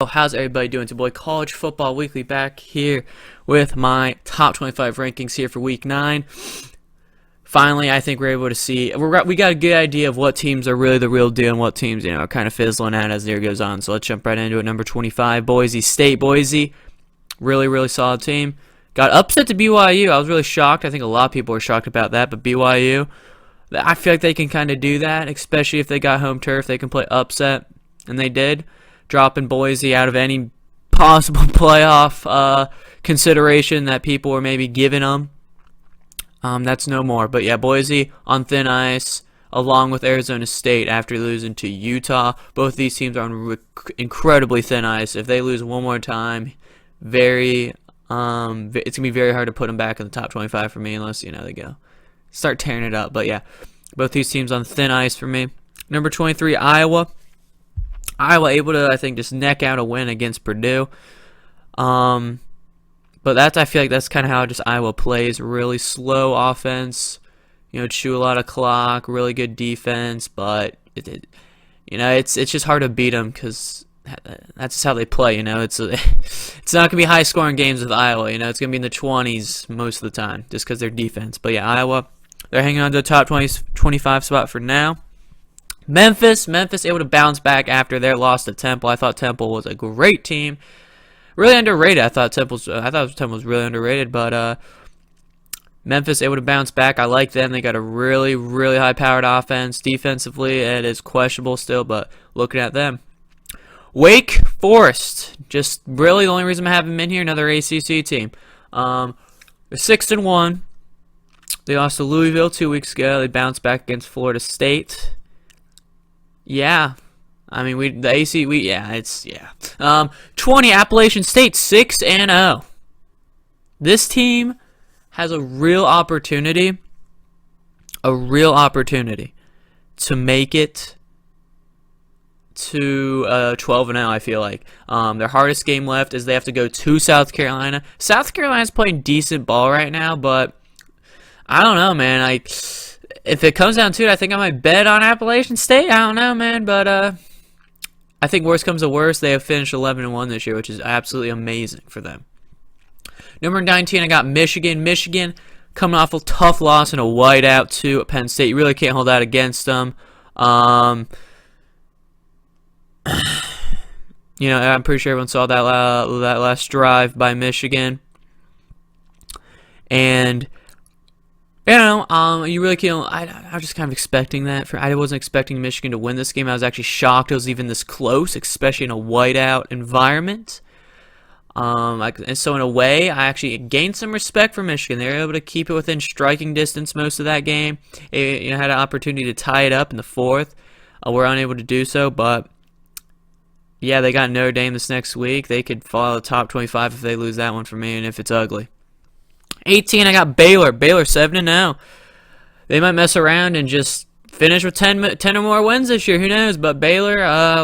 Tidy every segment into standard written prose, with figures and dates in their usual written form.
Oh, how's everybody doing? It's your boy College Football Weekly back here with my top 25 rankings here for week 9. Finally, I think we're able to see, we got a good idea of what teams are really the real deal and what teams, are kind of fizzling out as the year goes on. So let's jump right into it. Number 25, Boise State. Boise, really solid team. Got upset to BYU. I was really shocked. I think a lot of people were shocked about that, but BYU, I feel like they can kind of do that, especially if they got home turf. They can play upset, and they did. Dropping Boise out of any possible playoff consideration that people were maybe giving them. That's no more. But yeah, Boise on thin ice, along with Arizona State after losing to Utah. Both these teams are on incredibly thin ice. If they lose one more time, it's gonna be very hard to put them back in the top 25 for me, unless they go start tearing it up. But yeah, both these teams on thin ice for me. Number 23, Iowa. Iowa able to, I think, just neck out a win against Purdue. But I feel like that's kind of how just Iowa plays. Really slow offense, chew a lot of clock, really good defense, but it's just hard to beat them because that's just how they play. It's not gonna be high scoring games with Iowa. It's gonna be in the 20s most of the time just because their defense. But yeah, Iowa, they're hanging on to the top 25 spot for now. Memphis able to bounce back after their loss to Temple. I thought Temple was a great team, really underrated. I thought Temple was really underrated, but Memphis able to bounce back. I like them. They got a really high-powered offense. Defensively, it is questionable still, but looking at them. Wake Forest, just really the only reason I have them in here. Another ACC team. They're 6-1. They lost to Louisville 2 weeks ago. They bounced back against Florida State. Yeah, I mean, 20, Appalachian State, 6-0. This team has a real opportunity to make it to 12-0, I feel like. Their hardest game left is they have to go to South Carolina. South Carolina's playing decent ball right now, but I don't know, man. If it comes down to it, I think I might bet on Appalachian State. I don't know, man, but I think worst comes to worst, they have finished 11-1 this year, which is absolutely amazing for them. Number 19, I got Michigan. Michigan coming off a tough loss and a whiteout to Penn State. You really can't hold that against them. I'm pretty sure everyone saw that last drive by Michigan, and you really can't. I was just kind of expecting that. I wasn't expecting Michigan to win this game. I was actually shocked it was even this close, especially in a whiteout environment. And so in a way, I actually gained some respect for Michigan. They were able to keep it within striking distance most of that game. It, had an opportunity to tie it up in the fourth. Were unable to do so, but yeah, they got Notre Dame this next week. They could fall out of the top 25 if they lose that one for me, and if it's ugly. 18, I got Baylor. Baylor 7-0. They might mess around and just finish with 10 or more wins this year. Who knows? But Baylor,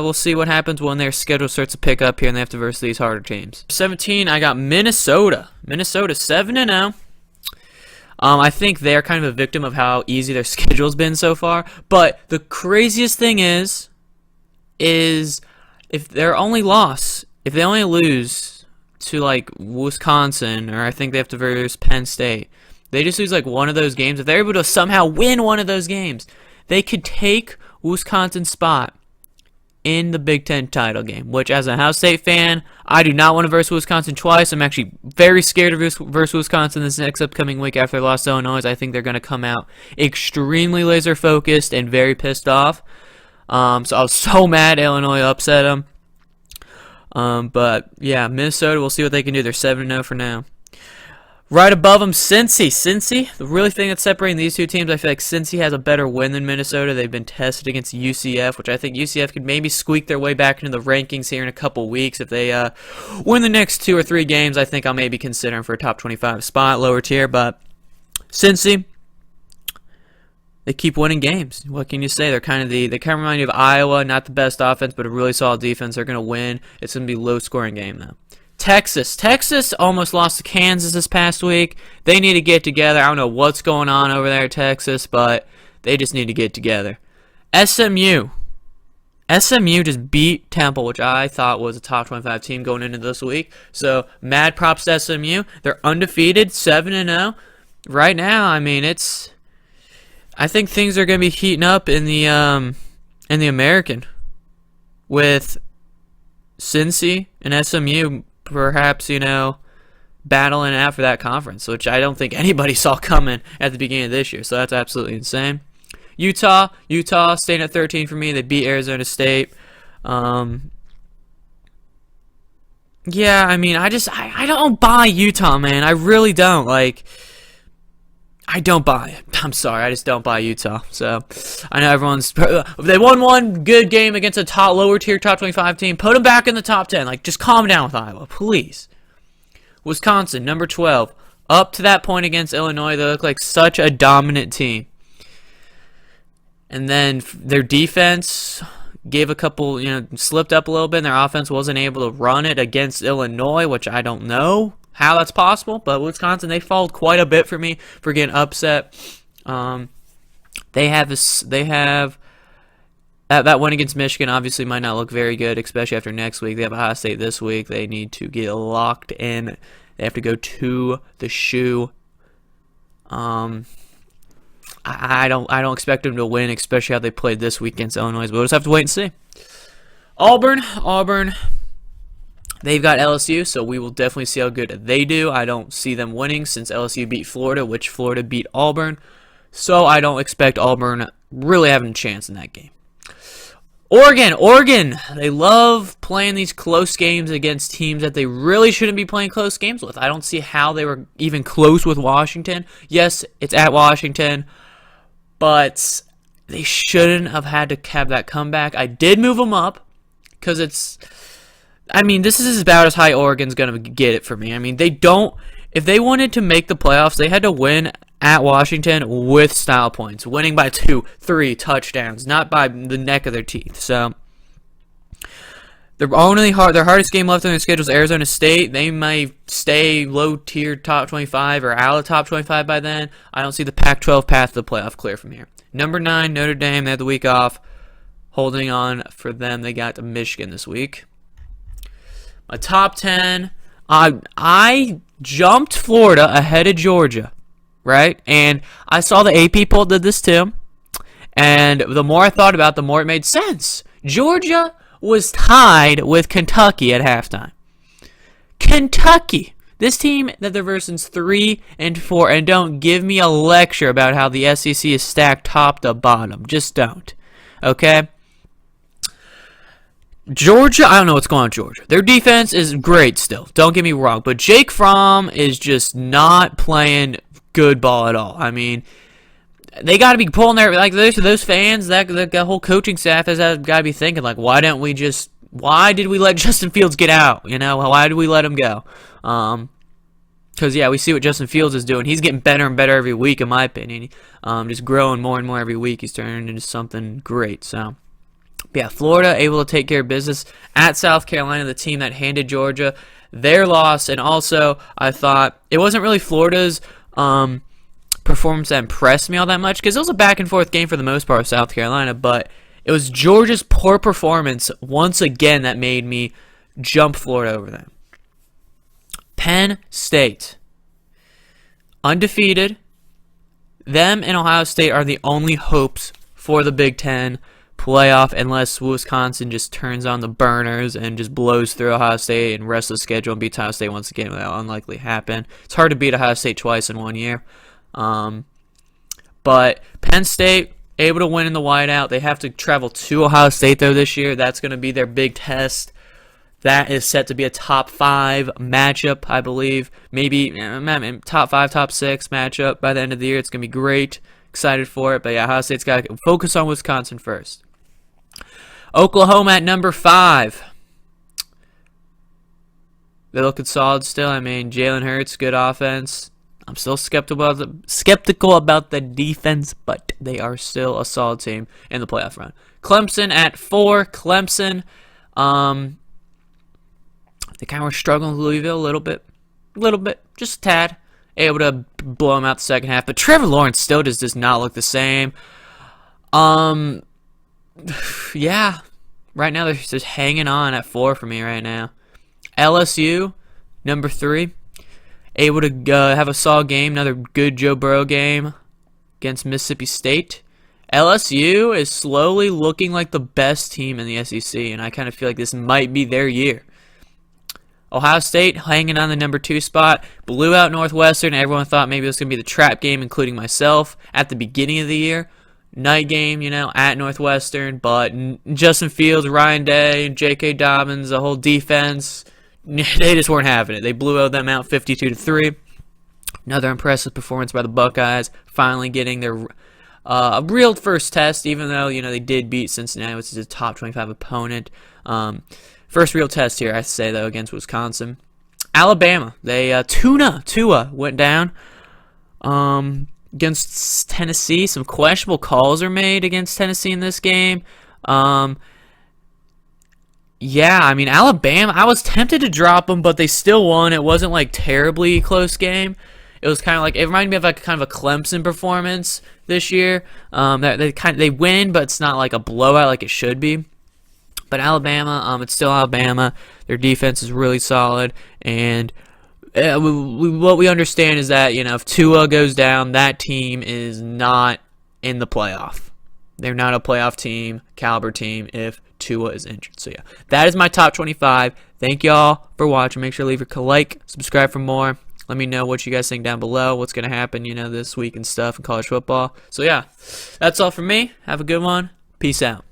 we'll see what happens when their schedule starts to pick up here and they have to verse these harder teams. 17, I got Minnesota. Minnesota 7-0. I think they're kind of a victim of how easy their schedule's been so far. But the craziest thing is if they only lose to like Wisconsin, or I think they have to verse Penn State. They just lose like one of those games. If they're able to somehow win one of those games, they could take Wisconsin's spot in the Big Ten title game, which as a Ohio State fan, I do not want to verse Wisconsin twice. I'm actually very scared of verse Wisconsin this next upcoming week after they lost to Illinois. I think they're going to come out extremely laser focused and very pissed off. So I was so mad Illinois upset them. But yeah, Minnesota, we'll see what they can do. They're 7-0 for now. Right above them, Cincy. The really thing that's separating these two teams, I feel like Cincy has a better win than Minnesota. They've been tested against UCF, which I think UCF could maybe squeak their way back into the rankings here in a couple weeks. If they win the next 2 or 3 games, I think I'll maybe consider them for a top 25 spot, lower tier. But Cincy, they keep winning games. What can you say? They kind of remind you of Iowa. Not the best offense, but a really solid defense. They're going to win. It's going to be a low-scoring game, though. Texas almost lost to Kansas this past week. They need to get together. I don't know what's going on over there at Texas, but they just need to get together. SMU SMU just beat Temple, which I thought was a top 25 team going into this week. So mad props to SMU. They're undefeated, 7-0 right now. I mean, I think things are going to be heating up in the American with Cincy and SMU, perhaps, battling out for that conference, which I don't think anybody saw coming at the beginning of this year. So that's absolutely insane. Utah staying at 13 for me. They beat Arizona State. Yeah, I mean, I don't buy Utah, man. I really don't. I don't buy it. I'm sorry, I just don't buy Utah. So I know they won one good game against a lower tier top 25 team. Put them back in the top 10. Just calm down with Iowa, please. Wisconsin, number 12, up to that point against Illinois. They look like such a dominant team. And then their defense gave a couple, slipped up a little bit, and their offense wasn't able to run it against Illinois, which I don't know how that's possible. But Wisconsin, they followed quite a bit for me for getting upset. They have that one against Michigan. Obviously, might not look very good, especially after next week. They have Ohio State this week. They need to get locked in. They have to go to the shoe. I don't expect them to win, especially how they played this week against Illinois. But we'll just have to wait and see. Auburn, they've got LSU, so we will definitely see how good they do. I don't see them winning since LSU beat Florida, which Florida beat Auburn. So I don't expect Auburn really having a chance in that game. Oregon, they love playing these close games against teams that they really shouldn't be playing close games with. I don't see how they were even close with Washington. Yes, it's at Washington, but they shouldn't have had to have that comeback. I did move them up because this is about as high Oregon's going to get it for me. I mean, if they wanted to make the playoffs, they had to win at Washington with style points, winning by 2-3 touchdowns, not by the neck of their teeth. So their hardest game left on their schedule is Arizona State. They may stay low tier top 25 or out of top 25 by then. I don't see the Pac-12 path to the playoff clear from here. Number 9, Notre Dame. They had the week off. Holding on for them, they got to Michigan this week. My top 10, I jumped Florida ahead of Georgia. Right? And I saw the AP poll did this too. And the more I thought about it, the more it made sense. Georgia was tied with Kentucky at halftime. Kentucky. This team that they're versus 3 and 4. And don't give me a lecture about how the SEC is stacked top to bottom. Just don't. Okay? Georgia, I don't know what's going on with Georgia. Their defense is great still. Don't get me wrong. But Jake Fromm is just not playing good ball at all. I mean, they got to be pulling those fans, that whole coaching staff has got to be thinking, why did we let Justin Fields get out? Why did we let him go? Because, we see what Justin Fields is doing. He's getting better and better every week, in my opinion. Just growing more and more every week. He's turning into something great. So, Florida able to take care of business at South Carolina, the team that handed Georgia their loss. And also, I thought it wasn't really Florida's performance that impressed me all that much, because it was a back and forth game for the most part with South Carolina, but it was Georgia's poor performance once again that made me jump Florida over them. Penn State, undefeated. Them and Ohio State are the only hopes for the Big Ten playoff, unless Wisconsin just turns on the burners and just blows through Ohio State and rest of the schedule and beats Ohio State once again. That will unlikely happen. It's hard to beat Ohio State twice in 1 year. But Penn State able to win in the whiteout. They have to travel to Ohio State though this year. That's going to be their big test. That is set to be a top 5 matchup, I believe. Maybe top 5, top 6 matchup by the end of the year. It's going to be great. Excited for it. But Ohio State's got to focus on Wisconsin first. Oklahoma at number 5. They're looking solid still. Jalen Hurts, good offense. I'm still skeptical about the defense, but they are still a solid team in the playoff run. Clemson at 4. Clemson, they kind of were struggling with Louisville a little bit, just a tad. Able to blow them out the second half, but Trevor Lawrence still just does not look the same. Yeah, right now they're just hanging on at 4 for me right now. LSU, number 3, able to have a solid game, another good Joe Burrow game against Mississippi State. LSU is slowly looking like the best team in the SEC, and I kind of feel like this might be their year. Ohio State hanging on the number 2 spot, blew out Northwestern. Everyone thought maybe it was going to be the trap game, including myself, at the beginning of the year. Night game, at Northwestern, but Justin Fields, Ryan Day, J.K. Dobbins, the whole defense, they just weren't having it. They blew them out 52-3. Another impressive performance by the Buckeyes, finally getting their a real first test, even though they did beat Cincinnati, which is a top 25 opponent. First real test here, I say though, against Wisconsin. Alabama, they Tua went down against Tennessee. Some questionable calls are made against Tennessee in this game. Yeah, I mean, Alabama, I was tempted to drop them, but they still won. It wasn't like terribly close game. It was kind of like, it reminded me of like kind of a Clemson performance this year. They win, but it's not like a blowout like it should be. But Alabama, it's still Alabama. Their defense is really solid, and what we understand is that if Tua goes down, that team is not in the playoff. They're not a playoff team, caliber team, if Tua is injured. So yeah, that is my top 25. Thank y'all for watching. Make sure to leave a like, subscribe for more. Let me know what you guys think down below. What's going to happen, this week and stuff in college football. So yeah, that's all from me. Have a good one. Peace out.